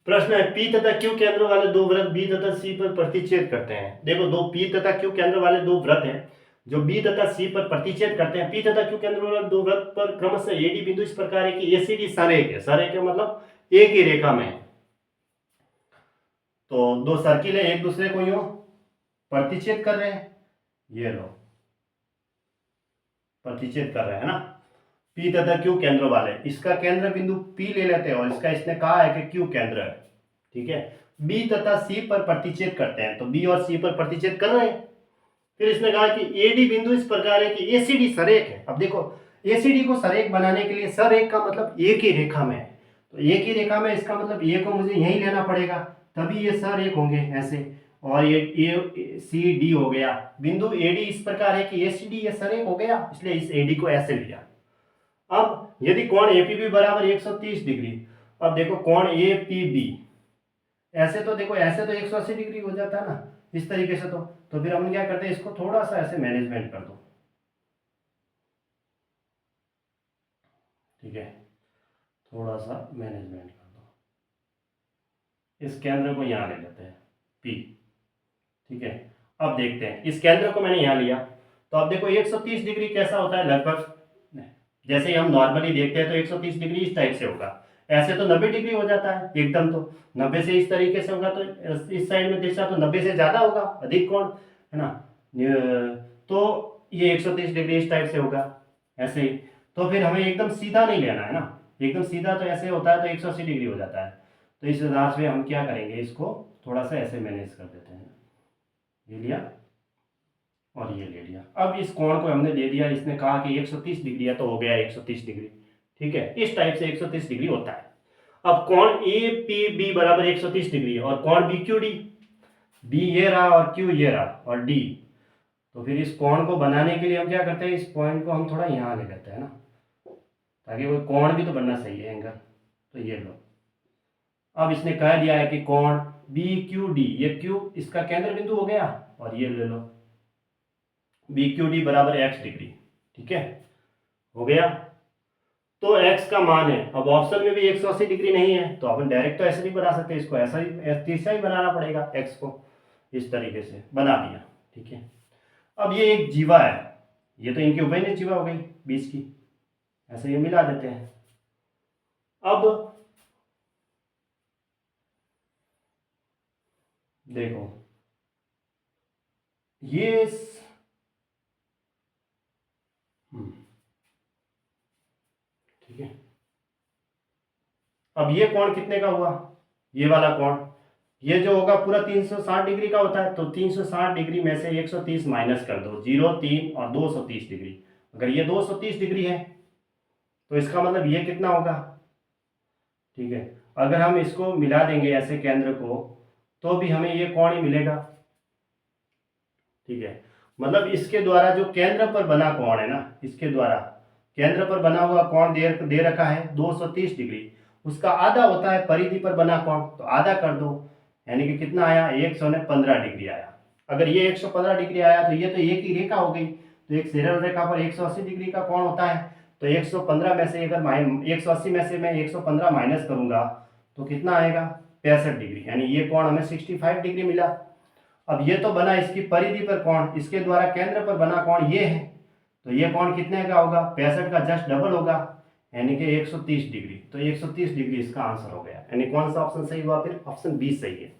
प्रश्न है पी तथा क्यू केंद्र वाले दो वृत्त बी तथा सी पर प्रतिच्छेद करते हैं। देखो दो पी तथा क्यू केंद्र वाले दो वृत्त हैं जो बी तथा सी पर प्रतिच्छेद करते हैं। पी तथा क्यू केंद्र वाले दो वृत्त पर क्रमशः एडी बिंदु इस प्रकार है कि एसीडी सरेख है। सरेख है मतलब एक ही रेखा में है। तो दो सर्किल है एक दूसरे को यूं प्रतिच्छेद कर रहे हैं। ये लो प्रतिच्छेद कर रहे हैं ना। पी तथा क्यू केंद्र वाले, इसका केंद्र बिंदु पी ले लेते हैं और इसका इसने कहा है कि क्यू केंद्र है। ठीक है, बी तथा सी पर प्रतिच्छेद करते हैं, तो बी और सी पर प्रतिच्छेद कर रहे हैं। फिर इसने कहा कि एडी बिंदु इस प्रकार है कि एसीडी सरेख है। अब देखो एसीडी को सरेख बनाने के लिए सरेख का मतलब एक ही रेखा में है, तो एक ही रेखा में इसका मतलब ए को मुझे यही लेना पड़ेगा तभी ये सरेख होंगे ऐसे। और ये ए सी डी हो गया, बिंदु एडी इस प्रकार है कि एसीडी ये सरेख हो गया, इसलिए इस एडी को ऐसे लिया। अब यदि कोण एपीबी बराबर 130 डिग्री, अब देखो कोण एपीबी ऐसे तो देखो ऐसे तो 180 डिग्री हो जाता है ना इस तरीके से। तो फिर हम क्या करते हैं इसको थोड़ा सा ऐसे मैनेजमेंट कर दो। ठीक है, थोड़ा सा मैनेजमेंट कर दो। इस केंद्र को यहां ले लेते हैं पी। ठीक है, अब देखते हैं इस केंद्र को मैंने यहां लिया, तो अब देखो 130 डिग्री कैसा होता है लगभग जैसे ही हम नॉर्मली देखते हैं तो 130 डिग्री इस टाइप से होगा। ऐसे तो 90 डिग्री हो जाता है एकदम, तो 90 से इस तरीके से होगा तो इस साइड में देखा तो 90 से ज्यादा होगा, अधिक कोण है ना। तो ये 130 डिग्री इस टाइप से होगा ऐसे ही। तो फिर हमें एकदम सीधा नहीं लेना है ना, एकदम सीधा तो ऐसे होता है तो 180 डिग्री हो जाता है। तो इस हिसाब से हम क्या करेंगे इसको थोड़ा सा ऐसे मैनेज कर देते हैं। ये लिया और ये ले लिया। अब इस कोण को हमने दे दिया, इसने कहा कि 130 डिग्री है तो हो गया 130 डिग्री। ठीक है, इस टाइप से 130 डिग्री होता है। अब कोण ए पी बी बराबर 130 डिग्री है और कोण बी क्यू डी, बी ये रहा और क्यू ये रहा और डी। तो फिर इस कोण को बनाने के लिए हम क्या करते हैं इस पॉइंट को हम थोड़ा यहाँ ले लेते हैं ना, ताकि कोई कोण भी तो बनना सही है एंगल। तो ये लो, अब इसने कह दिया है कि कोण बी क्यू डी, ये क्यू इसका केंद्र बिंदु हो गया और ये ले लो बी क्यू डी बराबर एक्स डिग्री। ठीक है, हो गया। तो x का मान है, अब ऑप्शन में भी 180 डिग्री नहीं है तो अपन डायरेक्ट तो ऐसे नहीं बना सकते, इसको ऐसा ही तीसरा ही बनाना पड़ेगा, x को इस तरीके से बना दिया। ठीक है, अब ये एक जीवा है, ये तो इनकी उभयनिष्ठ जीवा हो गई बीच की, ऐसे ये मिला देते हैं। अब देखो ये ठीक है, अब ये कोण कितने का हुआ, ये वाला कोण, ये जो होगा पूरा 360 डिग्री का होता है, तो 360 डिग्री में से 130 माइनस कर दो, 0 3 और 230 डिग्री। अगर ये 230 डिग्री है तो इसका मतलब ये कितना होगा। ठीक है, अगर हम इसको मिला देंगे ऐसे केंद्र को तो भी हमें ये कोण ही मिलेगा। ठीक है, मतलब इसके द्वारा जो केंद्र पर बना कोण है ना, इसके द्वारा केंद्र पर बना हुआ कोण दे रखा है 230 डिग्री, उसका आधा होता है परिधि पर बना कोण, तो आधा कर दो, यानी कि कितना आया 115 डिग्री आया। अगर ये 115 डिग्री आया तो ये तो एक ही रेखा हो गई, तो एक सीरल रेखा पर 180 डिग्री का कोण होता है, तो 115 में से अगर 180 में से मैं 115 माइनस करूंगा तो कितना आएगा 65 डिग्री, यानी ये कोण हमें 65 डिग्री मिला। अब ये तो बना इसकी परिधि पर कोण, इसके द्वारा केंद्र पर बना कोण ये है, तो ये कोण कितने का होगा 65 का जस्ट डबल होगा, यानी कि 130 डिग्री। तो 130 डिग्री इसका आंसर हो गया, यानी कौन सा ऑप्शन सही हुआ, फिर ऑप्शन बी सही है।